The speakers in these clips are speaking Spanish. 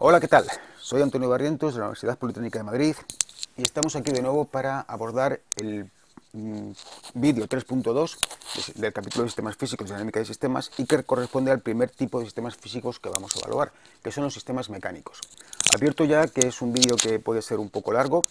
Hola, ¿qué tal? Soy Antonio Barrientos de la Universidad Politécnica de Madrid y estamos aquí de nuevo para abordar el vídeo 3.2 del capítulo de sistemas físicos y dinámica de sistemas y que corresponde al primer tipo de sistemas físicos que vamos a evaluar, que son los sistemas mecánicos. Advierto ya que es un vídeo que puede ser un poco largo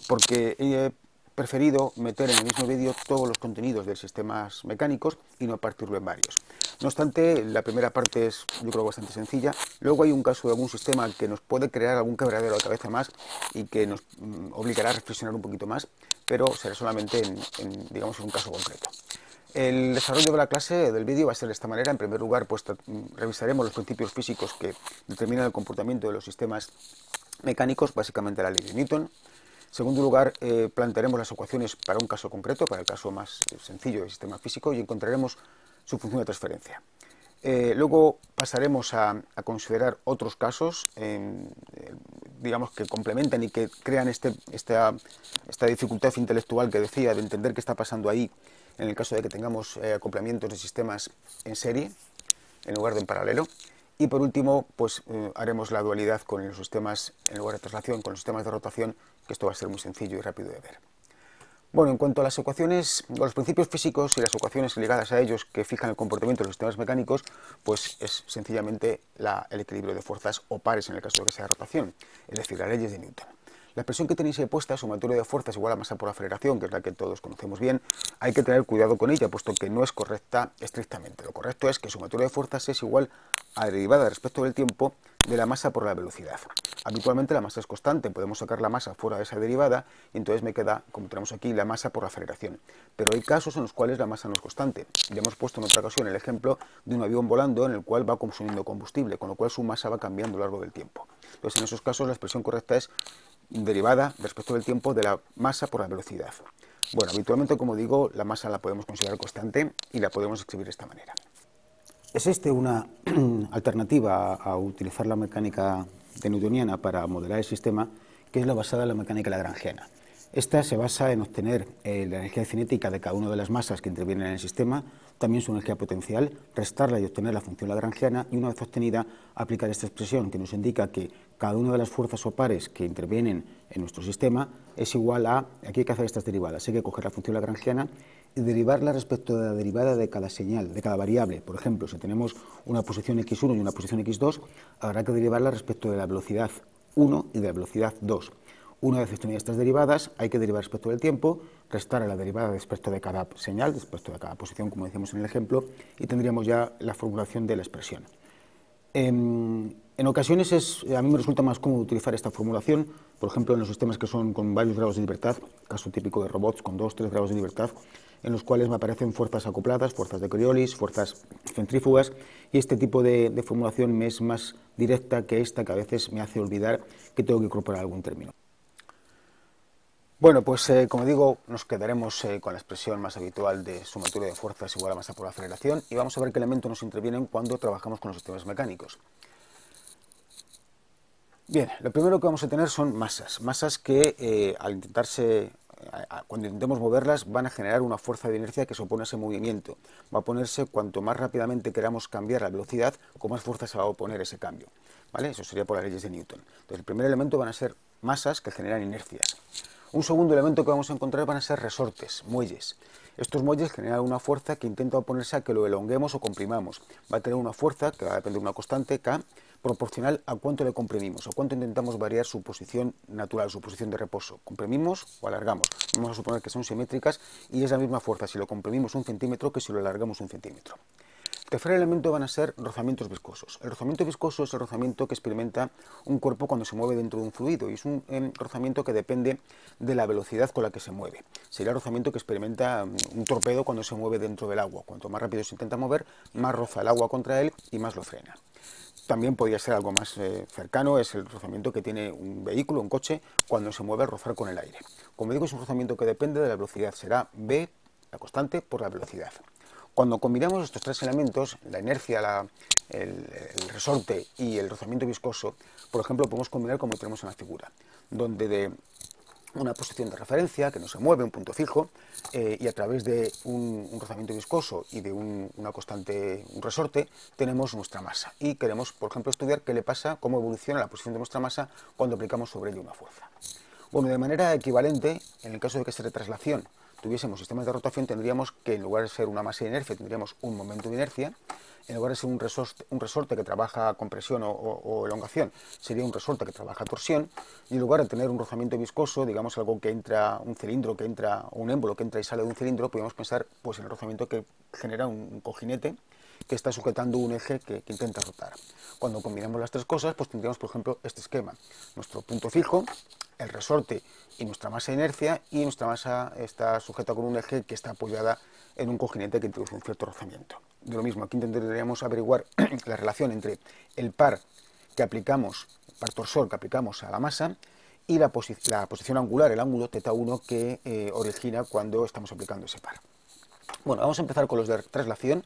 porque he preferido meter en el mismo vídeo todos los contenidos de sistemas mecánicos y no partirlo en varios. No obstante, la primera parte es, yo creo, bastante sencilla. Luego hay un caso de algún sistema que nos puede crear algún quebradero de cabeza más y que nos obligará a reflexionar un poquito más, pero será solamente digamos, en un caso concreto. El desarrollo de la clase del vídeo va a ser de esta manera. En primer lugar, pues revisaremos los principios físicos que determinan el comportamiento de los sistemas mecánicos, básicamente la ley de Newton. En segundo lugar, plantearemos las ecuaciones para un caso concreto, para el caso más sencillo del sistema físico, y encontraremos su función de transferencia. Luego pasaremos a considerar otros casos, digamos, que complementan y que crean esta dificultad intelectual que decía de entender qué está pasando ahí en el caso de que tengamos acoplamientos de sistemas en serie en lugar de en paralelo. Y por último, pues haremos la dualidad con los sistemas, en lugar de traslación, con los sistemas de rotación, que esto va a ser muy sencillo y rápido de ver. Bueno, en cuanto a las ecuaciones, los principios físicos y las ecuaciones ligadas a ellos que fijan el comportamiento de los sistemas mecánicos, pues es sencillamente el equilibrio de fuerzas o pares en el caso de que sea rotación, es decir, las leyes de Newton. La expresión que tenéis ahí puesta, sumatorio de fuerzas igual a masa por aceleración, que es la que todos conocemos bien, hay que tener cuidado con ella, puesto que no es correcta estrictamente. Lo correcto es que sumatorio de fuerzas es igual a la derivada respecto del tiempo de la masa por la velocidad. Habitualmente la masa es constante, podemos sacar la masa fuera de esa derivada y entonces me queda, como tenemos aquí, la masa por aceleración. Pero hay casos en los cuales la masa no es constante. Ya hemos puesto en otra ocasión el ejemplo de un avión volando en el cual va consumiendo combustible, con lo cual su masa va cambiando a lo largo del tiempo. Entonces en esos casos la expresión correcta es derivada respecto del tiempo de la masa por la velocidad. Bueno, habitualmente, como digo, la masa la podemos considerar constante y la podemos escribir de esta manera. ¿Existe una alternativa a utilizar la mecánica de newtoniana para modelar el sistema, que es la basada en la mecánica lagrangiana? Esta se basa en obtener la energía cinética de cada una de las masas que intervienen en el sistema, también su energía potencial, restarla y obtener la función lagrangiana, y una vez obtenida, aplicar esta expresión que nos indica que cada una de las fuerzas o pares que intervienen en nuestro sistema es igual a, aquí hay que hacer estas derivadas, hay que coger la función lagrangiana y derivarla respecto de la derivada de cada señal, de cada variable. Por ejemplo, si tenemos una posición x1 y una posición x2, habrá que derivarla respecto de la velocidad 1 y de la velocidad 2. Una vez obtenidas estas derivadas, hay que derivar respecto del tiempo, restar a la derivada respecto de cada señal, respecto de cada posición, como decíamos en el ejemplo, y tendríamos ya la formulación de la expresión. En ocasiones a mí me resulta más cómodo utilizar esta formulación, por ejemplo, en los sistemas que son con varios grados de libertad, caso típico de robots con 2 o 3 grados de libertad, en los cuales me aparecen fuerzas acopladas, fuerzas de Coriolis, fuerzas centrífugas, y este tipo de formulación me es más directa que esta, que a veces me hace olvidar que tengo que incorporar algún término. Bueno, pues como digo, nos quedaremos con la expresión más habitual de sumatorio de fuerzas igual a masa por aceleración y vamos a ver qué elementos nos intervienen cuando trabajamos con los sistemas mecánicos. Bien, lo primero que vamos a tener son masas que al intentarse, cuando intentemos moverlas, van a generar una fuerza de inercia que se opone a ese movimiento. Va a oponerse cuanto más rápidamente queramos cambiar la velocidad, con más fuerza se va a oponer ese cambio. ¿Vale? Eso sería por las leyes de Newton. Entonces, el primer elemento van a ser masas que generan inercias. Un segundo elemento que vamos a encontrar van a ser resortes, muelles. Estos muelles generan una fuerza que intenta oponerse a que lo elonguemos o comprimamos. Va a tener una fuerza, que va a depender de una constante, K, proporcional a cuánto le comprimimos, o cuánto intentamos variar su posición natural, su posición de reposo. ¿Comprimimos o alargamos? Vamos a suponer que son simétricas y es la misma fuerza si lo comprimimos 1 centímetro que si lo alargamos 1 centímetro. El tercer elemento van a ser rozamientos viscosos. El rozamiento viscoso es el rozamiento que experimenta un cuerpo cuando se mueve dentro de un fluido y es un rozamiento que depende de la velocidad con la que se mueve. Sería el rozamiento que experimenta un torpedo cuando se mueve dentro del agua. Cuanto más rápido se intenta mover, más roza el agua contra él y más lo frena. También podría ser algo más cercano, es el rozamiento que tiene un vehículo, un coche, cuando se mueve al rozar con el aire. Como digo, es un rozamiento que depende de la velocidad, será v, la constante, por la velocidad. Cuando combinamos estos tres elementos, la inercia, el resorte y el rozamiento viscoso, por ejemplo, podemos combinar como tenemos en la figura, donde de una posición de referencia que no se mueve, un punto fijo, y a través de un rozamiento viscoso y de una constante, un resorte, tenemos nuestra masa. Y queremos, por ejemplo, estudiar qué le pasa, cómo evoluciona la posición de nuestra masa cuando aplicamos sobre ella una fuerza. Bueno, de manera equivalente, en el caso de que esa traslación tuviésemos sistemas de rotación, tendríamos que, en lugar de ser una masa de inercia, tendríamos un momento de inercia. En lugar de ser un resorte que trabaja compresión o elongación, sería un resorte que trabaja torsión. Y en lugar de tener un rozamiento viscoso, digamos algo que entra, un cilindro que entra, o un émbolo que entra y sale de un cilindro, podemos pensar pues, en el rozamiento que genera un cojinete que está sujetando un eje que intenta rotar. Cuando combinamos las tres cosas, pues tendríamos, por ejemplo, este esquema. Nuestro punto fijo, el resorte y nuestra masa de inercia, y nuestra masa está sujeta con un eje que está apoyada en un cojinete que introduce un cierto rozamiento. De lo mismo, aquí intentaríamos averiguar la relación entre el par que aplicamos, par torsor que aplicamos a la masa, y la posición angular, el ángulo θ1 que origina cuando estamos aplicando ese par. Bueno, vamos a empezar con los de traslación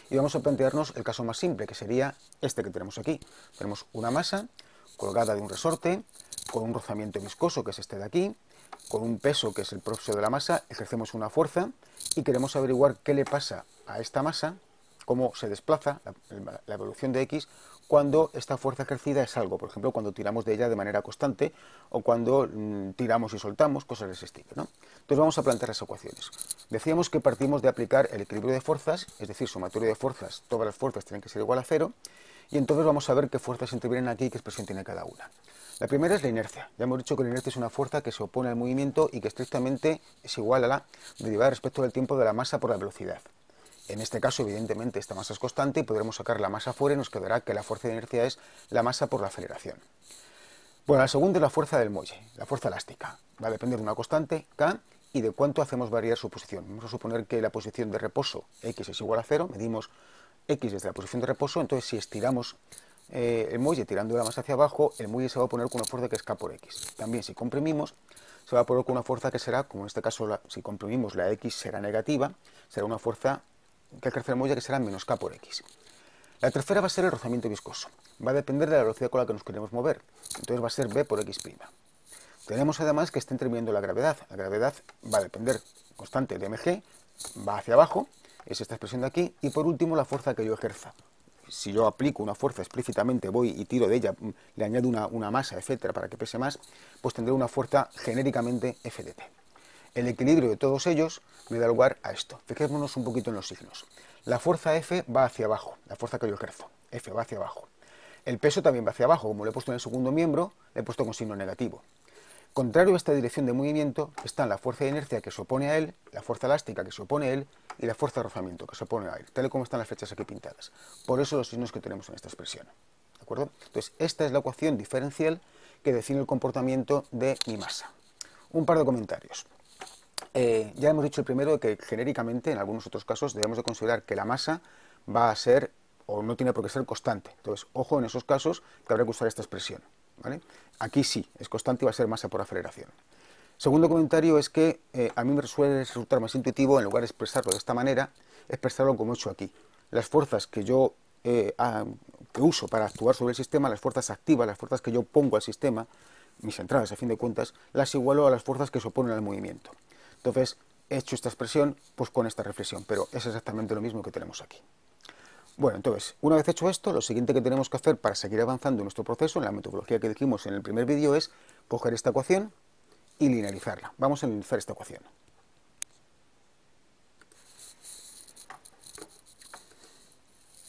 y vamos a plantearnos el caso más simple, que sería este que tenemos aquí. Tenemos una masa colgada de un resorte, con un rozamiento viscoso, que es este de aquí, con un peso, que es el peso de la masa, ejercemos una fuerza y queremos averiguar qué le pasa a esta masa, cómo se desplaza, la evolución de X, cuando esta fuerza ejercida es algo, por ejemplo, cuando tiramos de ella de manera constante o cuando tiramos y soltamos, cosas de ese estilo, ¿no? Entonces vamos a plantear las ecuaciones. Decíamos que partimos de aplicar el equilibrio de fuerzas, es decir, sumatorio de fuerzas, todas las fuerzas tienen que ser igual a cero, y entonces vamos a ver qué fuerzas intervienen aquí y qué expresión tiene cada una. La primera es la inercia. Ya hemos dicho que la inercia es una fuerza que se opone al movimiento y que estrictamente es igual a la derivada respecto del tiempo de la masa por la velocidad. En este caso, evidentemente, esta masa es constante y podremos sacar la masa fuera y nos quedará que la fuerza de inercia es la masa por la aceleración. Bueno, la segunda es la fuerza del muelle, la fuerza elástica. Va a depender de una constante, K, y de cuánto hacemos variar su posición. Vamos a suponer que la posición de reposo, X, es igual a 0, medimos X desde la posición de reposo, entonces si estiramos el muelle tirando la masa hacia abajo, el muelle se va a poner con una fuerza que es K por X. También si comprimimos, se va a poner con una fuerza que será, como en este caso, si comprimimos la X será negativa, será una fuerza que ejerce el muelle que será menos K por X. La tercera va a ser el rozamiento viscoso. Va a depender de la velocidad con la que nos queremos mover. Entonces va a ser B por X'. Tenemos además que está interviniendo la gravedad. La gravedad va a depender constante de mg, va hacia abajo, es esta expresión de aquí, y por último la fuerza que yo ejerza. Si yo aplico una fuerza explícitamente, voy y tiro de ella, le añado una masa, etcétera, para que pese más, pues tendré una fuerza genéricamente F de t. El equilibrio de todos ellos me da lugar a esto. Fijémonos un poquito en los signos. La fuerza F va hacia abajo, la fuerza que yo ejerzo. F va hacia abajo. El peso también va hacia abajo, como lo he puesto en el segundo miembro, le he puesto con signo negativo. Contrario a esta dirección de movimiento están la fuerza de inercia que se opone a él, la fuerza elástica que se opone a él y la fuerza de rozamiento que se opone a él, tal y como están las flechas aquí pintadas. Por eso los signos que tenemos en esta expresión. ¿De acuerdo? Entonces, esta es la ecuación diferencial que define el comportamiento de mi masa. Un par de comentarios. Ya hemos dicho el primero que genéricamente, en algunos otros casos, debemos de considerar que la masa va a ser, o no tiene por qué ser constante. Entonces, ojo en esos casos que habrá que usar esta expresión, ¿vale? Aquí sí, es constante y va a ser masa por aceleración. Segundo comentario es que a mí me suele resultar más intuitivo, en lugar de expresarlo de esta manera, expresarlo como he hecho aquí. Las fuerzas que yo que uso para actuar sobre el sistema, las fuerzas activas, las fuerzas que yo pongo al sistema, mis entradas a fin de cuentas, las igualo a las fuerzas que se oponen al movimiento. Entonces, he hecho esta expresión pues con esta reflexión, pero es exactamente lo mismo que tenemos aquí. Bueno, entonces, una vez hecho esto, lo siguiente que tenemos que hacer para seguir avanzando en nuestro proceso, en la metodología que dijimos en el primer vídeo, es coger esta ecuación y linearizarla. Vamos a linearizar esta ecuación.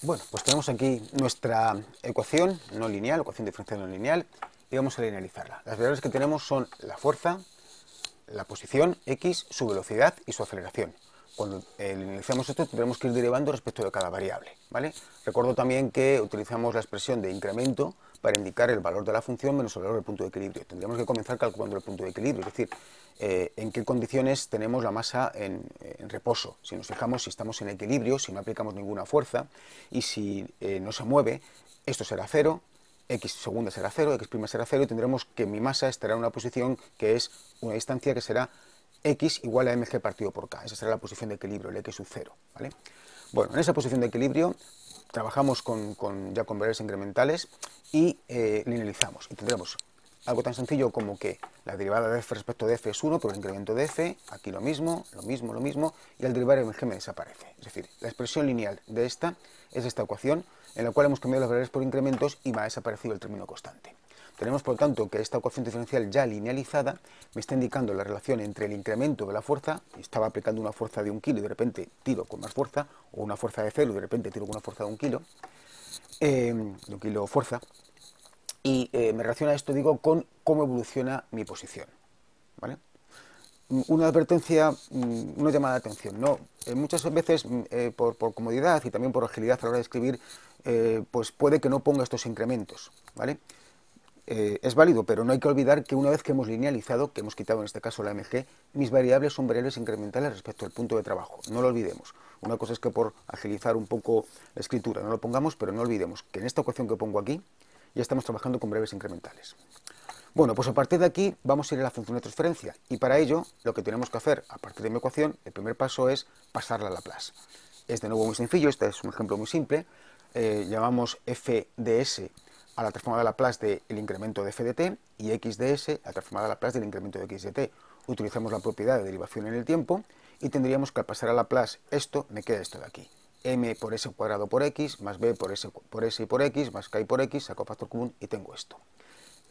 Bueno, pues tenemos aquí nuestra ecuación no lineal, ecuación diferencial no lineal, y vamos a linearizarla. Las variables que tenemos son la fuerza, la posición, X, su velocidad y su aceleración. Cuando linearizamos esto tendremos que ir derivando respecto de cada variable, ¿vale? Recuerdo también que utilizamos la expresión de incremento para indicar el valor de la función menos el valor del punto de equilibrio. Tendríamos que comenzar calculando el punto de equilibrio, es decir, en qué condiciones tenemos la masa en reposo. Si nos fijamos, si estamos en equilibrio, si no aplicamos ninguna fuerza y si no se mueve, esto será 0, X segunda será 0, X' será 0 y tendremos que mi masa estará en una posición que es una distancia que será X igual a mg partido por k. Esa será la posición de equilibrio, el X sub 0, ¿vale? Bueno, en esa posición de equilibrio trabajamos ya con variables incrementales y linearizamos. Y tendremos algo tan sencillo como que la derivada de f respecto de f es 1 por el incremento de f, aquí lo mismo, y al derivar el g me desaparece. Es decir, la expresión lineal de esta es esta ecuación en la cual hemos cambiado las variables por incrementos y me ha desaparecido el término constante. Tenemos, por lo tanto, que esta ecuación diferencial ya linealizada me está indicando la relación entre el incremento de la fuerza, estaba aplicando una fuerza de 1 kilo y de repente tiro con más fuerza, o una fuerza de 0 y de repente tiro con una fuerza de 1 kilo, fuerza, y me relaciona esto, digo, con cómo evoluciona mi posición, ¿vale? Una advertencia, una llamada de atención, ¿no? Muchas veces, por comodidad y también por agilidad a la hora de escribir, pues puede que no ponga estos incrementos, ¿vale? Es válido, pero no hay que olvidar que una vez que hemos linealizado, que hemos quitado en este caso la mg, mis variables son variables incrementales respecto al punto de trabajo. No lo olvidemos. Una cosa es que por agilizar un poco la escritura no lo pongamos, pero no olvidemos que en esta ecuación que pongo aquí ya estamos trabajando con variables incrementales. Bueno, pues a partir de aquí vamos a ir a la función de transferencia y para ello lo que tenemos que hacer a partir de mi ecuación, el primer paso es pasarla a Laplace. Es de nuevo muy sencillo, este es un ejemplo muy simple. Llamamos f de s a la transformada de Laplace del incremento de f de t y x de s a la transformada de Laplace del incremento de x de t. Utilizamos la propiedad de derivación en el tiempo y tendríamos que al pasar a Laplace esto, me queda esto de aquí. M por s cuadrado por x, más b por s y por x, más k por x, saco factor común y tengo esto.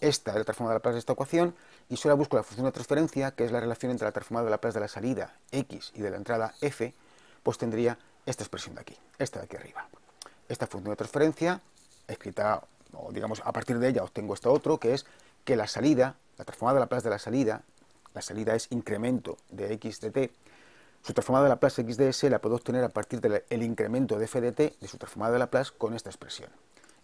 Esta es la transformada de Laplace de esta ecuación y solo busco la función de transferencia, que es la relación entre la transformada de Laplace de la salida x y de la entrada f, pues tendría esta expresión de aquí, esta de aquí arriba. Esta función de transferencia, escrita, o digamos, a partir de ella obtengo esto otro, que es que la salida, la transformada de Laplace de la salida es incremento de x de t, su transformada de Laplace x de s la puedo obtener a partir del incremento de f de t de su transformada de Laplace con esta expresión.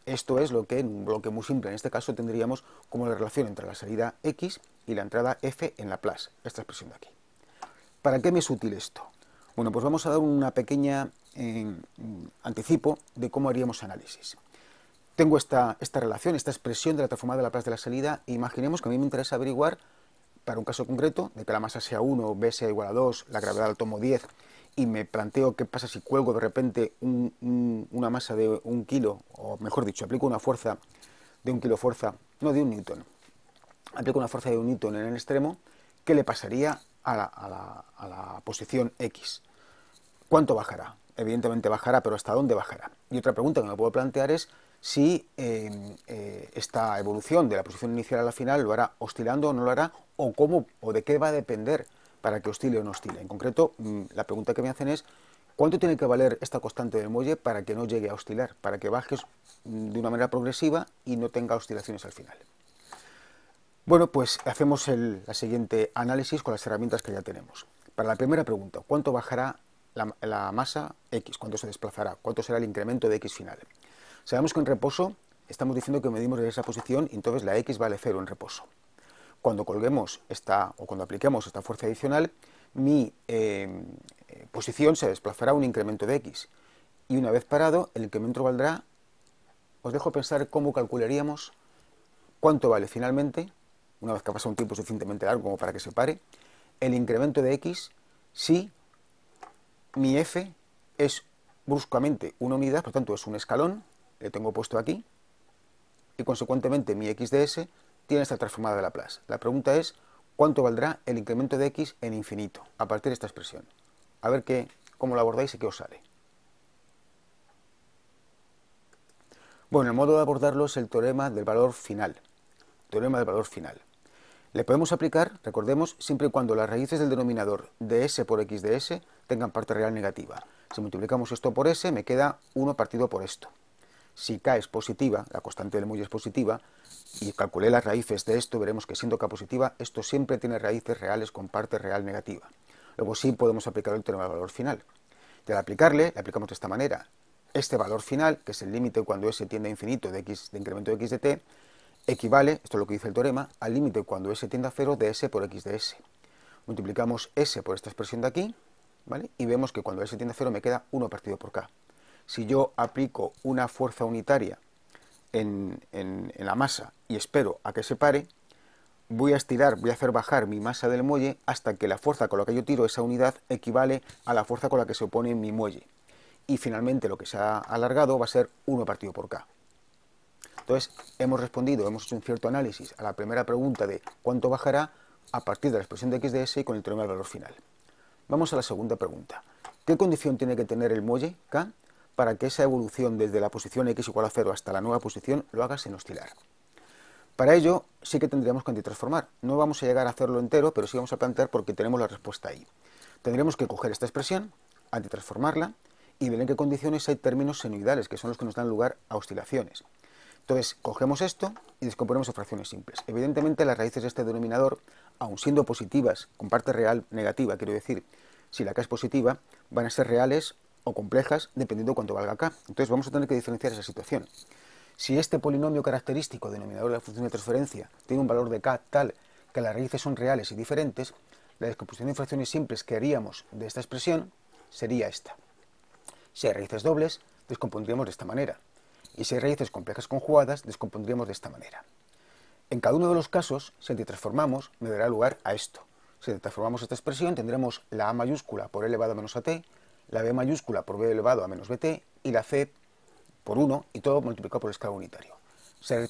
Esto es lo que en un bloque muy simple, en este caso, tendríamos como la relación entre la salida x y la entrada f en Laplace, esta expresión de aquí. ¿Para qué me es útil esto? Bueno, pues vamos a dar una pequeña anticipo de cómo haríamos análisis. Tengo esta relación, esta expresión de la transformada de Laplace de la salida, e imaginemos que a mí me interesa averiguar, para un caso concreto, de que la masa sea 1, b sea igual a 2, la gravedad la tomo 10, y me planteo qué pasa si cuelgo de repente una masa de 1 kilo, o mejor dicho, aplico una fuerza de 1 kilo fuerza, no de 1 newton, aplico una fuerza de 1 newton en el extremo, ¿qué le pasaría a la posición X? ¿Cuánto bajará? Evidentemente bajará, pero ¿hasta dónde bajará? Y otra pregunta que me puedo plantear es si esta evolución de la posición inicial a la final lo hará oscilando o no lo hará, o cómo o de qué va a depender para que oscile o no oscile. En concreto, la pregunta que me hacen es ¿cuánto tiene que valer esta constante del muelle para que no llegue a oscilar? Para que bajes de una manera progresiva y no tenga oscilaciones al final. Bueno, pues hacemos el siguiente análisis con las herramientas que ya tenemos. Para la primera pregunta, ¿cuánto bajará la masa X? ¿Cuánto se desplazará? ¿Cuánto será el incremento de X final? Sabemos que en reposo estamos diciendo que medimos desde esa posición y entonces la X vale 0 en reposo. Cuando colguemos o cuando apliquemos esta fuerza adicional, mi posición se desplazará un incremento de X. Y una vez parado, el incremento valdrá, os dejo pensar cómo calcularíamos cuánto vale finalmente, una vez que ha pasado un tiempo suficientemente largo como para que se pare, el incremento de X si mi F es bruscamente una unidad, por tanto es un escalón, le tengo puesto aquí, y consecuentemente mi X de S tiene esta transformada de Laplace. La pregunta es, ¿cuánto valdrá el incremento de X en infinito a partir de esta expresión? A ver cómo lo abordáis y qué os sale. Bueno, el modo de abordarlo es el teorema del valor final. Teorema del valor final. Le podemos aplicar, recordemos, siempre y cuando las raíces del denominador de s por x de s tengan parte real negativa. Si multiplicamos esto por s, me queda 1 partido por esto. Si k es positiva, la constante del muelle es positiva, y calculé las raíces de esto, veremos que siendo k positiva, esto siempre tiene raíces reales con parte real negativa. Luego sí podemos aplicar el teorema del valor final. Y al aplicarle, le aplicamos de esta manera. Este valor final, que es el límite cuando s tiende a infinito de incremento de x de t, equivale, esto es lo que dice el teorema, al límite cuando s tiende a 0 de s por x de s. Multiplicamos s por esta expresión de aquí, ¿vale? Y vemos que cuando s tiende a 0 me queda 1 partido por k. Si yo aplico una fuerza unitaria en la masa y espero a que se pare, voy a estirar, voy a hacer bajar mi masa del muelle hasta que la fuerza con la que yo tiro esa unidad equivale a la fuerza con la que se opone mi muelle. Y finalmente lo que se ha alargado va a ser 1 partido por k. Entonces, hemos respondido, hemos hecho un cierto análisis a la primera pregunta de cuánto bajará a partir de la expresión de x de s y con el teorema del valor final. Vamos a la segunda pregunta. ¿Qué condición tiene que tener el muelle K para que esa evolución desde la posición x igual a 0 hasta la nueva posición lo haga sin oscilar? Para ello sí que tendríamos que antitransformar. No vamos a llegar a hacerlo entero, pero sí vamos a plantear porque tenemos la respuesta ahí. Tendremos que coger esta expresión, antitransformarla y ver en qué condiciones hay términos senoidales, que son los que nos dan lugar a oscilaciones. Entonces, cogemos esto y descomponemos a fracciones simples. Evidentemente, las raíces de este denominador, aun siendo positivas, con parte real negativa, quiero decir, si la k es positiva, van a ser reales o complejas dependiendo de cuánto valga k. Entonces, vamos a tener que diferenciar esa situación. Si este polinomio característico denominador de la función de transferencia tiene un valor de k tal que las raíces son reales y diferentes, la descomposición de fracciones simples que haríamos de esta expresión sería esta. Si hay raíces dobles, descompondríamos de esta manera. Y si hay raíces complejas conjugadas, descompondríamos de esta manera. En cada uno de los casos, si antitransformamos, me dará lugar a esto. Si antitransformamos esta expresión, tendremos la a mayúscula por e elevado a menos at, la b mayúscula por b elevado a menos bt y la c por 1 y todo multiplicado por el escalón unitario. Si hay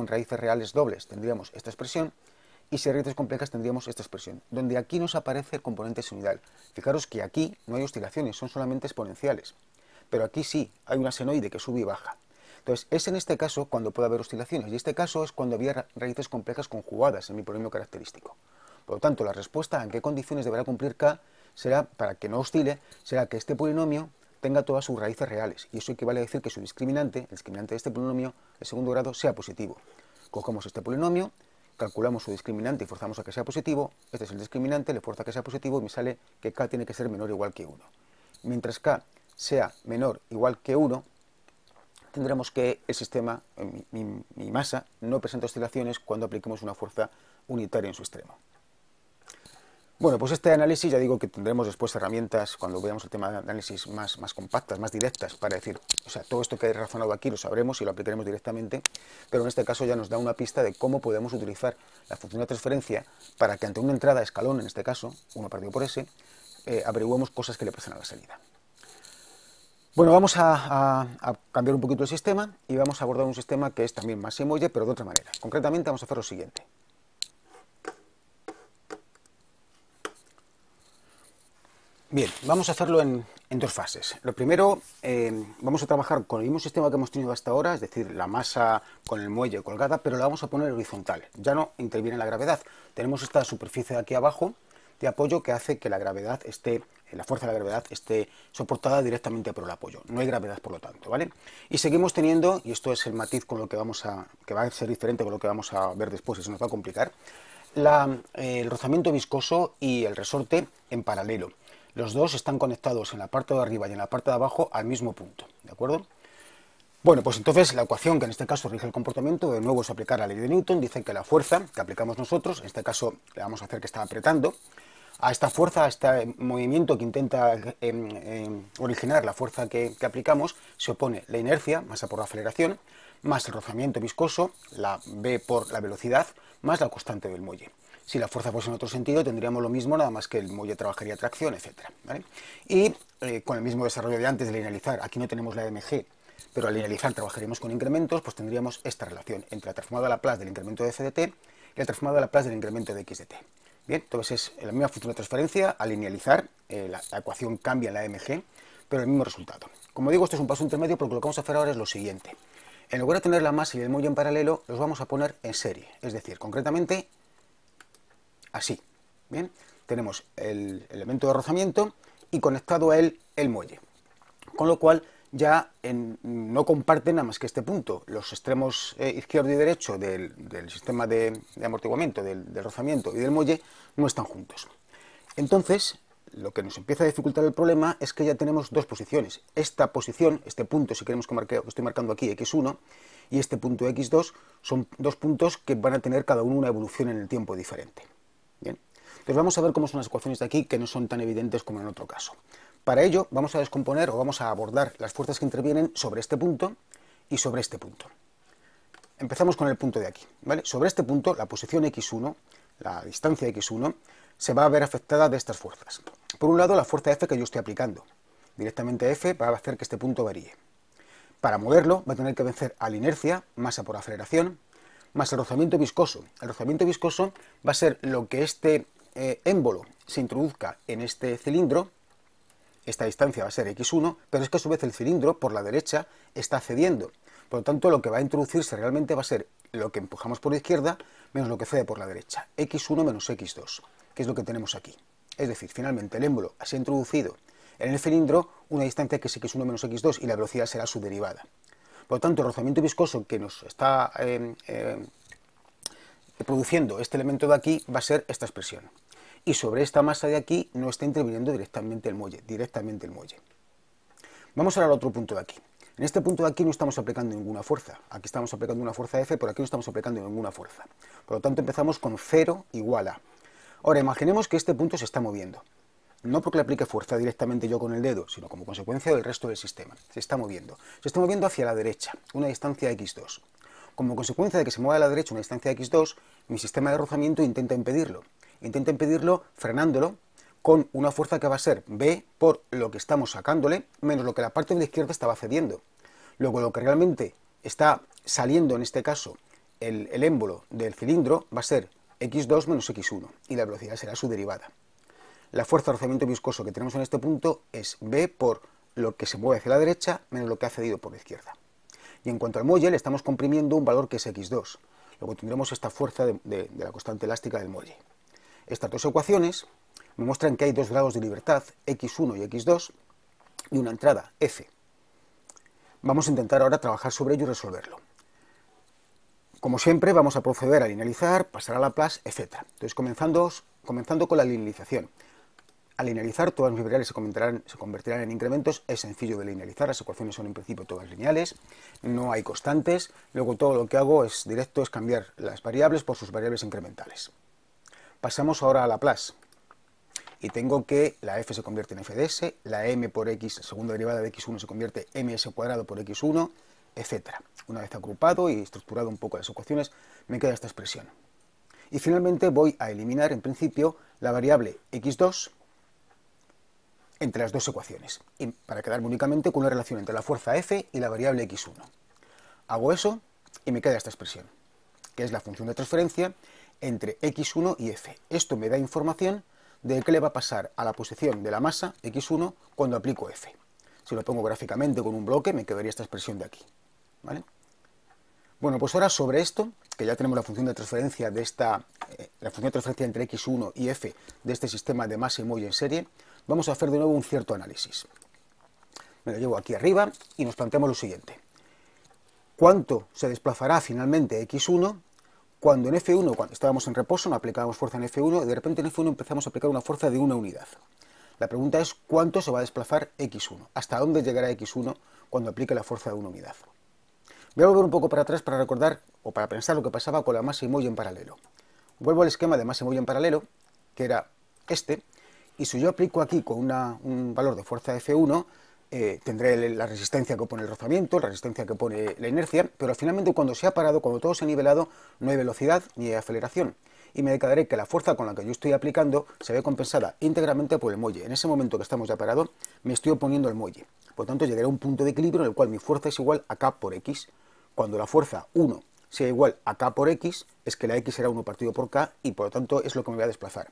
raíces reales dobles, tendríamos esta expresión, y si hay raíces complejas tendríamos esta expresión, donde aquí nos aparece el componente senoidal. Fijaros que aquí no hay oscilaciones, son solamente exponenciales. Pero aquí sí, hay una senoide que sube y baja. Entonces, es en este caso cuando puede haber oscilaciones, y este caso es cuando había raíces complejas conjugadas en mi polinomio característico. Por lo tanto, la respuesta a en qué condiciones deberá cumplir k será, para que no oscile, será que este polinomio tenga todas sus raíces reales, y eso equivale a decir que su discriminante, el discriminante de este polinomio de segundo grado, sea positivo. Cogemos este polinomio, calculamos su discriminante y forzamos a que sea positivo, este es el discriminante, le fuerza a que sea positivo y me sale que k tiene que ser menor o igual que 1. Mientras k sea menor o igual que 1, tendremos que el sistema, mi masa, no presenta oscilaciones cuando apliquemos una fuerza unitaria en su extremo. Bueno, pues este análisis ya digo que tendremos después herramientas cuando veamos el tema de análisis más compactas, más directas, para decir, o sea, todo esto que he razonado aquí lo sabremos y lo aplicaremos directamente, pero en este caso ya nos da una pista de cómo podemos utilizar la función de transferencia para que ante una entrada a escalón, en este caso, 1 partido por s, averiguemos cosas que le pasan a la salida. Bueno, vamos a cambiar un poquito el sistema y vamos a abordar un sistema que es también más muelle, pero de otra manera. Concretamente vamos a hacer lo siguiente. Bien, vamos a hacerlo en dos fases. Lo primero, vamos a trabajar con el mismo sistema que hemos tenido hasta ahora, es decir, la masa con el muelle colgada, pero la vamos a poner horizontal. Ya no interviene la gravedad. Tenemos esta superficie de aquí abajo de apoyo que hace que la gravedad esté, la fuerza de la gravedad esté soportada directamente por el apoyo. No hay gravedad, por lo tanto, ¿vale? Y seguimos teniendo, y esto es el matiz con lo que va a ser diferente con lo que vamos a ver después y se nos va a complicar, el rozamiento viscoso y el resorte en paralelo. Los dos están conectados en la parte de arriba y en la parte de abajo al mismo punto, ¿de acuerdo? Bueno, pues entonces la ecuación que en este caso rige el comportamiento, de nuevo es aplicar la ley de Newton, dice que la fuerza que aplicamos nosotros, en este caso le vamos a hacer que está apretando, a esta fuerza, a este movimiento que intenta originar la fuerza que aplicamos, se opone la inercia, masa por la aceleración, más el rozamiento viscoso, la v por la velocidad, más la constante del muelle. Si la fuerza fuese en otro sentido, tendríamos lo mismo, nada más que el muelle trabajaría tracción, etc. ¿Vale? Y con el mismo desarrollo de antes de linealizar, aquí no tenemos la mg, pero al linealizar trabajaríamos con incrementos, pues tendríamos esta relación entre la transformada de Laplace del incremento de f de t y la transformada de Laplace del incremento de x de t. Bien, entonces es la misma función de transferencia, al linealizar, la ecuación cambia en la mg, pero el mismo resultado. Como digo, esto es un paso intermedio porque lo que vamos a hacer ahora es lo siguiente. En lugar de tener la masa y el muelle en paralelo, los vamos a poner en serie, es decir, concretamente así. Bien, tenemos el elemento de rozamiento y conectado a él el muelle, con lo cual ya no comparten nada más que este punto. Los extremos izquierdo y derecho del sistema de amortiguamiento, del rozamiento y del muelle no están juntos. Entonces, lo que nos empieza a dificultar el problema es que ya tenemos dos posiciones. Esta posición, este punto, si queremos que estoy marcando aquí, x1, y este punto x2, son dos puntos que van a tener cada uno una evolución en el tiempo diferente. Bien, entonces vamos a ver cómo son las ecuaciones de aquí, que no son tan evidentes como en otro caso. Para ello vamos a descomponer o vamos a abordar las fuerzas que intervienen sobre este punto y sobre este punto. Empezamos con el punto de aquí, ¿vale? Sobre este punto, la posición x1, la distancia x1, se va a ver afectada de estas fuerzas. Por un lado, la fuerza F que yo estoy aplicando. Directamente F va a hacer que este punto varíe. Para moverlo va a tener que vencer a la inercia, masa por aceleración, más el rozamiento viscoso. El rozamiento viscoso va a ser lo que este émbolo se introduzca en este cilindro. Esta distancia va a ser x1, pero es que a su vez el cilindro por la derecha está cediendo. Por lo tanto, lo que va a introducirse realmente va a ser lo que empujamos por la izquierda menos lo que cede por la derecha, x1 menos x2, que es lo que tenemos aquí. Es decir, finalmente el émbolo se ha introducido en el cilindro una distancia que es x1 menos x2 y la velocidad será su derivada. Por lo tanto, el rozamiento viscoso que nos está produciendo este elemento de aquí va a ser esta expresión. Y sobre esta masa de aquí no está interviniendo directamente el muelle. Vamos ahora al otro punto de aquí. En este punto de aquí no estamos aplicando ninguna fuerza. Aquí estamos aplicando una fuerza F, por aquí no estamos aplicando ninguna fuerza. Por lo tanto, empezamos con 0 igual a. Ahora, imaginemos que este punto se está moviendo. No porque le aplique fuerza directamente yo con el dedo, sino como consecuencia del resto del sistema. Se está moviendo. Se está moviendo hacia la derecha, una distancia x2. Como consecuencia de que se mueva a la derecha una distancia x2, mi sistema de rozamiento intenta impedirlo. Intenta impedirlo frenándolo con una fuerza que va a ser B por lo que estamos sacándole, menos lo que la parte de la izquierda estaba cediendo. Luego lo que realmente está saliendo en este caso el émbolo del cilindro va a ser x2 menos x1 y la velocidad será su derivada. La fuerza de rozamiento viscoso que tenemos en este punto es B por lo que se mueve hacia la derecha menos lo que ha cedido por la izquierda. Y en cuanto al muelle, le estamos comprimiendo un valor que es x2. Luego tendremos esta fuerza de la constante elástica del muelle. Estas dos ecuaciones me muestran que hay dos grados de libertad, x1 y x2, y una entrada, F. Vamos a intentar ahora trabajar sobre ello y resolverlo. Como siempre, vamos a proceder a linealizar, pasar a Laplace, etc. Entonces, comenzando con la linealización. Al linealizar, todas mis variables se convertirán en incrementos. Es sencillo de linealizar, las ecuaciones son en principio todas lineales, no hay constantes. Luego todo lo que hago es directo, es cambiar las variables por sus variables incrementales. Pasamos ahora a Laplace. Y tengo que la f se convierte en f de s, la m por x, segunda derivada de x1 se convierte en ms cuadrado por x1, etc. Una vez agrupado y estructurado un poco las ecuaciones, me queda esta expresión. Y finalmente voy a eliminar, en principio, la variable x2 entre las dos ecuaciones, y para quedarme únicamente con una relación entre la fuerza F y la variable x1. Hago eso y me queda esta expresión, que es la función de transferencia entre x1 y F. Esto me da información de qué le va a pasar a la posición de la masa x1 cuando aplico F. Si lo pongo gráficamente con un bloque, me quedaría esta expresión de aquí, ¿vale? Bueno, pues ahora sobre esto, que ya tenemos la función de transferencia la función de transferencia entre x1 y F de este sistema de masa y muelle en serie, vamos a hacer de nuevo un cierto análisis. Me lo llevo aquí arriba y nos planteamos lo siguiente. ¿Cuánto se desplazará finalmente x1 cuando en F1, cuando estábamos en reposo, no aplicábamos fuerza en F1 y de repente en F1 empezamos a aplicar una fuerza de una unidad? La pregunta es ¿cuánto se va a desplazar x1? ¿Hasta dónde llegará x1 cuando aplique la fuerza de una unidad? Voy a volver un poco para atrás para recordar o para pensar lo que pasaba con la masa y muelle en paralelo. Vuelvo al esquema de masa y muelle en paralelo, que era este, y si yo aplico aquí con un valor de fuerza F1, tendré la resistencia que pone el rozamiento, la resistencia que pone la inercia, pero finalmente cuando se ha parado, cuando todo se ha nivelado, no hay velocidad ni hay aceleración. Y me declararé que la fuerza con la que yo estoy aplicando se ve compensada íntegramente por el muelle. En ese momento que estamos ya parados, me estoy oponiendo al muelle. Por lo tanto, llegaré a un punto de equilibrio en el cual mi fuerza es igual a K por X. Cuando la fuerza 1 sea igual a K por X, es que la X será 1 partido por K y por lo tanto es lo que me voy a desplazar.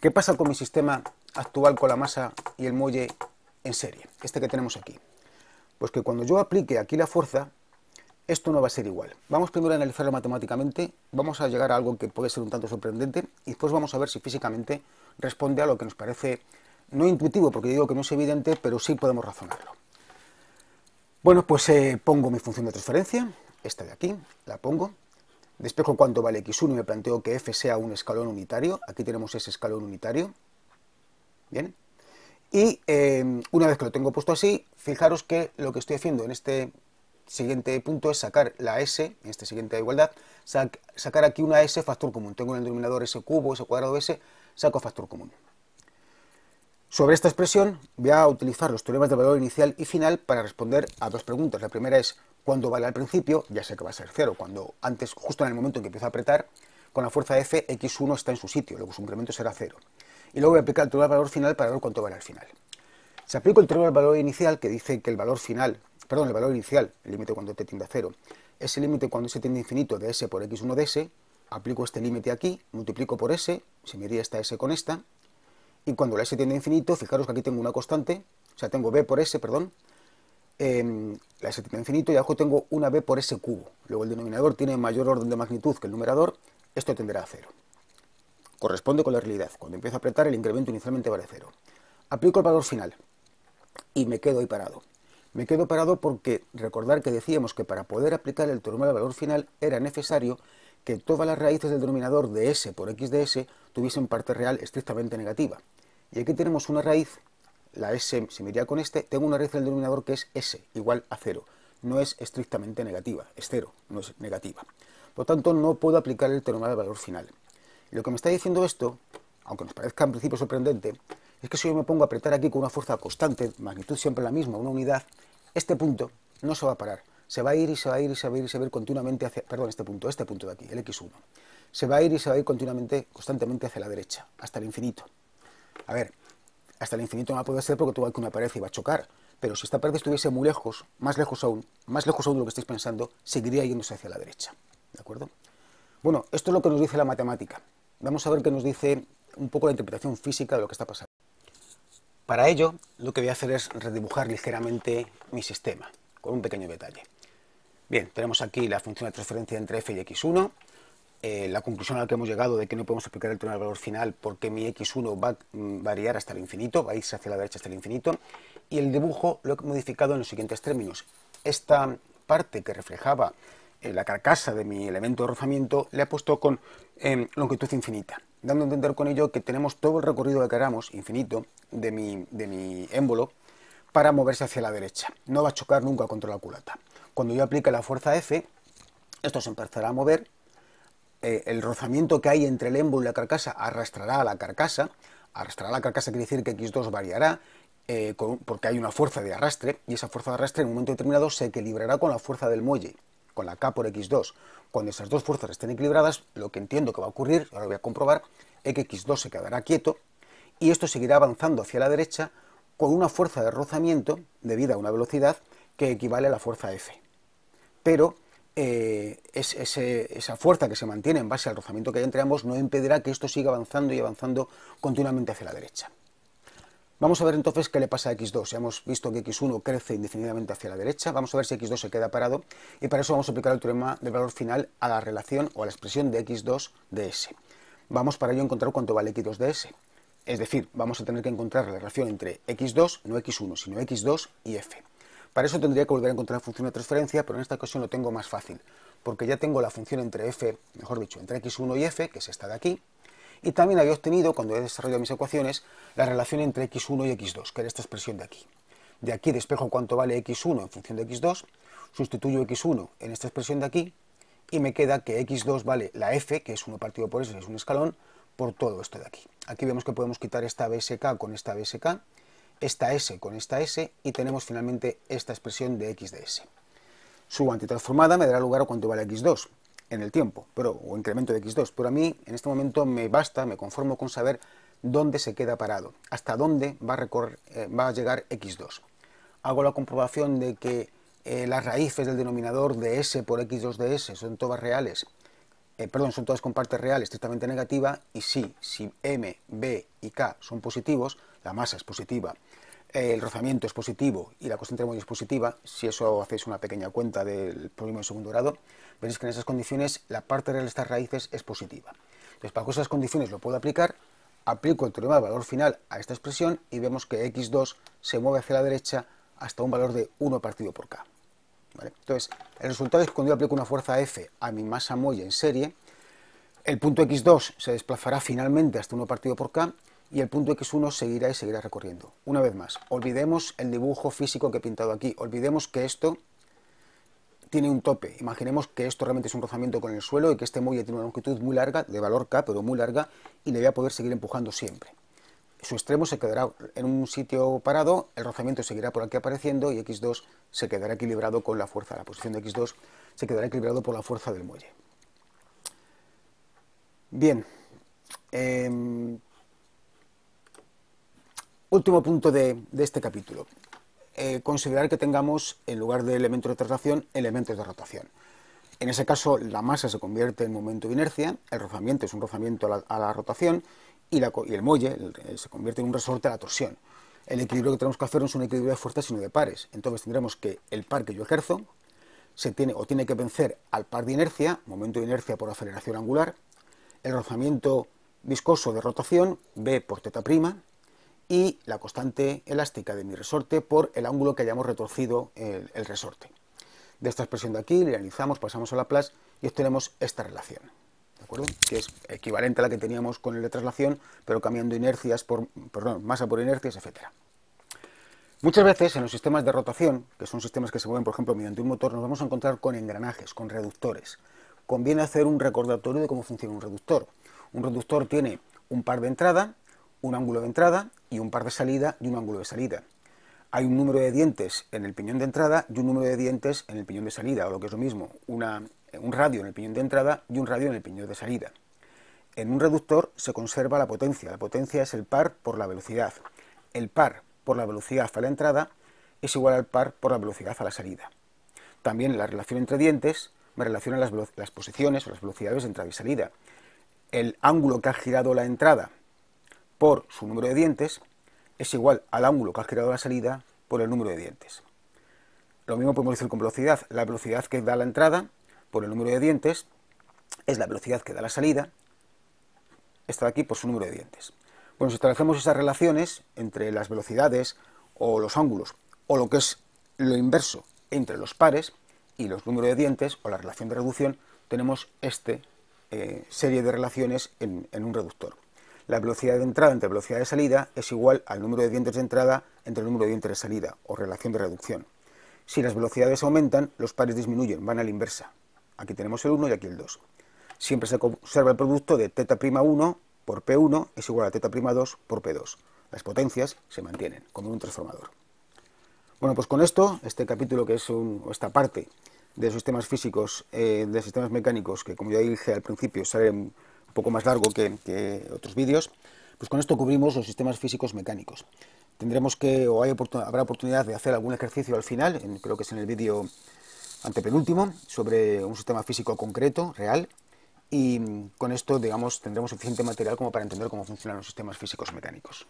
¿Qué pasa con mi sistema actual con la masa y el muelle en serie? Este que tenemos aquí. Pues que cuando yo aplique aquí la fuerza, esto no va a ser igual. Vamos primero a analizarlo matemáticamente, vamos a llegar a algo que puede ser un tanto sorprendente y después vamos a ver si físicamente responde a lo que nos parece no intuitivo, porque digo que no es evidente, pero sí podemos razonarlo. Bueno, pues pongo mi función de transferencia, esta de aquí, la pongo. Despejo cuánto vale x1 y me planteo que f sea un escalón unitario. Aquí tenemos ese escalón unitario. Bien. Y una vez que lo tengo puesto así, fijaros que lo que estoy haciendo en este siguiente punto es sacar la s, en esta siguiente igualdad, sacar aquí una s factor común. Tengo en el denominador s cubo, s cuadrado, s, saco factor común. Sobre esta expresión voy a utilizar los teoremas de valor inicial y final para responder a dos preguntas. La primera es ¿cuándo vale al principio? Ya sé que va a ser 0, cuando antes, justo en el momento en que empiezo a apretar, con la fuerza F, x1 está en su sitio, luego su incremento será 0. Y luego voy a aplicar el teorema de valor final para ver cuánto vale al final. Si aplico el teorema del valor inicial, que dice que el valor final, perdón, el valor inicial, el límite cuando t tiende a 0, es el límite cuando s tiende a infinito de s por x1 de s, aplico este límite aquí, multiplico por s, se me iría esta s con esta, y cuando la s tiende a infinito, fijaros que aquí tengo una constante, o sea, tengo b por s, perdón, la s tiende a infinito y abajo tengo una b por s cubo. Luego el denominador tiene mayor orden de magnitud que el numerador, esto tenderá a 0. Corresponde con la realidad. Cuando empiezo a apretar, el incremento inicialmente vale 0. Aplico el valor final y me quedo ahí parado. Me quedo parado porque recordar que decíamos que para poder aplicar el teorema del valor final era necesario que todas las raíces del denominador de s por x de s tuviesen parte real estrictamente negativa. Y aquí tenemos una raíz, la s se me iría con este, tengo una raíz del denominador que es s igual a 0. No es estrictamente negativa, es 0, no es negativa. Por lo tanto, no puedo aplicar el teorema del valor final. Y lo que me está diciendo esto, aunque nos parezca en principio sorprendente, es que si yo me pongo a apretar aquí con una fuerza constante, magnitud siempre la misma, una unidad, este punto no se va a parar. Se va a ir y se va a ir y se va a ir y se va a ir continuamente hacia, perdón, este punto de aquí, el x1. Se va a ir y se va a ir continuamente, constantemente hacia la derecha, hasta el infinito. A ver, hasta el infinito no va a poder ser porque tuvo aquí una pared y va a chocar. Pero si esta pared estuviese muy lejos, más lejos aún de lo que estáis pensando, seguiría yéndose hacia la derecha. ¿De acuerdo? Bueno, esto es lo que nos dice la matemática. Vamos a ver qué nos dice un poco la interpretación física de lo que está pasando. Para ello, lo que voy a hacer es redibujar ligeramente mi sistema, con un pequeño detalle. Bien, tenemos aquí la función de transferencia entre f y x1, la conclusión a la que hemos llegado de que no podemos aplicar el teorema del valor final porque mi x1 va a variar hasta el infinito, va a irse hacia la derecha hasta el infinito, y el dibujo lo he modificado en los siguientes términos. Esta parte que reflejaba la carcasa de mi elemento de rozamiento le he puesto con longitud infinita, dando a entender con ello que tenemos todo el recorrido que queramos, infinito, de mi émbolo, para moverse hacia la derecha. No va a chocar nunca contra la culata. Cuando yo aplique la fuerza F, esto se empezará a mover, el rozamiento que hay entre el émbolo y la carcasa arrastrará a la carcasa quiere decir que x2 variará, porque hay una fuerza de arrastre, y esa fuerza de arrastre en un momento determinado se equilibrará con la fuerza del muelle, con la k por x2. Cuando esas dos fuerzas estén equilibradas, lo que entiendo que va a ocurrir, ahora lo voy a comprobar, es que x2 se quedará quieto, y esto seguirá avanzando hacia la derecha con una fuerza de rozamiento debida a una velocidad que equivale a la fuerza F. Pero esa fuerza que se mantiene en base al rozamiento que hay entre ambos no impedirá que esto siga avanzando y avanzando continuamente hacia la derecha. Vamos a ver entonces qué le pasa a x2. Ya hemos visto que x1 crece indefinidamente hacia la derecha. Vamos a ver si x2 se queda parado y para eso vamos a aplicar el teorema del valor final a la relación o a la expresión de x2 de s. Vamos para ello a encontrar cuánto vale x2 de s. Es decir, vamos a tener que encontrar la relación entre x2, no x1, sino x2 y f. Para eso tendría que volver a encontrar la función de transferencia, pero en esta ocasión lo tengo más fácil, porque ya tengo la función entre f, mejor dicho, entre x1 y f, que es esta de aquí, y también había obtenido, cuando he desarrollado mis ecuaciones, la relación entre x1 y x2, que era esta expresión de aquí. De aquí despejo cuánto vale x1 en función de x2, sustituyo x1 en esta expresión de aquí, y me queda que x2 vale la f, que es 1 partido por s, que es un escalón, por todo esto de aquí. Aquí vemos que podemos quitar esta bsk con esta bsk, esta s con esta s, y tenemos finalmente esta expresión de x de s. Su antitransformada me dará lugar a cuánto vale x2 en el tiempo, o incremento de x2, pero a mí en este momento me basta, me conformo con saber dónde se queda parado, hasta dónde va a llegar x2. Hago la comprobación de que las raíces del denominador de s por x2 de s son todas reales, son todas con parte real estrictamente negativa, y sí, si m, b y k son positivos, la masa es positiva, el rozamiento es positivo y la constante de muelle es positiva, si eso hacéis una pequeña cuenta del polígono de segundo grado, veréis que en esas condiciones la parte real de estas raíces es positiva. Entonces, bajo esas condiciones lo puedo aplicar, aplico el teorema del valor final a esta expresión y vemos que x2 se mueve hacia la derecha hasta un valor de 1 partido por k. ¿Vale? Entonces, el resultado es que cuando yo aplico una fuerza F a mi masa muelle en serie, el punto x2 se desplazará finalmente hasta 1 partido por k y el punto x1 seguirá y seguirá recorriendo. Una vez más, olvidemos el dibujo físico que he pintado aquí, olvidemos que esto tiene un tope, imaginemos que esto realmente es un rozamiento con el suelo y que este muelle tiene una longitud muy larga, de valor k, pero muy larga, y le voy a poder seguir empujando siempre. Su extremo se quedará en un sitio parado, el rozamiento seguirá por aquí apareciendo y x2 se quedará equilibrado con la fuerza, la posición de x2 se quedará equilibrado por la fuerza del muelle. Bien, Último punto de este capítulo. Considerar que tengamos, en lugar de elementos de traslación, elementos de rotación. En ese caso, la masa se convierte en momento de inercia, el rozamiento es un rozamiento a la rotación, y el muelle se convierte en un resorte a la torsión. El equilibrio que tenemos que hacer no es un equilibrio de fuerzas, sino de pares. Entonces tendremos que el par que yo ejerzo tiene que vencer al par de inercia, momento de inercia por aceleración angular, el rozamiento viscoso de rotación, B por θ', y la constante elástica de mi resorte por el ángulo que hayamos retorcido el resorte. De esta expresión de aquí, linealizamos, pasamos a Laplace y obtenemos esta relación, ¿de acuerdo? Que es equivalente a la que teníamos con el de traslación, pero cambiando masa por inercias, etc. Muchas veces en los sistemas de rotación, que son sistemas que se mueven, por ejemplo, mediante un motor, nos vamos a encontrar con engranajes, con reductores. Conviene hacer un recordatorio de cómo funciona un reductor. Un reductor tiene un par de entrada, un ángulo de entrada y un par de salida y un ángulo de salida. Hay un número de dientes en el piñón de entrada y un número de dientes en el piñón de salida, o lo que es lo mismo, un radio en el piñón de entrada y un radio en el piñón de salida. En un reductor se conserva la potencia es el par por la velocidad. El par por la velocidad a la entrada es igual al par por la velocidad a la salida. También la relación entre dientes me relaciona las posiciones o las velocidades de entrada y salida. El ángulo que ha girado la entrada por su número de dientes es igual al ángulo que ha girado la salida por el número de dientes. Lo mismo podemos decir con velocidad. La velocidad que da la entrada por el número de dientes es la velocidad que da la salida, esta de aquí, por su número de dientes. Bueno, si establecemos esas relaciones entre las velocidades o los ángulos, o lo que es lo inverso entre los pares y los números de dientes, o la relación de reducción, tenemos serie de relaciones en un reductor. La velocidad de entrada entre velocidad de salida es igual al número de dientes de entrada entre el número de dientes de salida, o relación de reducción. Si las velocidades aumentan, los pares disminuyen, van a la inversa. Aquí tenemos el 1 y aquí el 2. Siempre se conserva el producto de θ'1 por P1 es igual a θ'2 por P2. Las potencias se mantienen, como en un transformador. Bueno, pues con esto, este capítulo que es esta parte de sistemas físicos, de sistemas mecánicos, que como ya dije al principio, sale un poco más largo que otros vídeos, pues con esto cubrimos los sistemas físicos mecánicos. Tendremos habrá oportunidad de hacer algún ejercicio al final, creo que es en el vídeo antepenúltimo, sobre un sistema físico concreto, real, y con esto, digamos, tendremos suficiente material como para entender cómo funcionan los sistemas físicos mecánicos.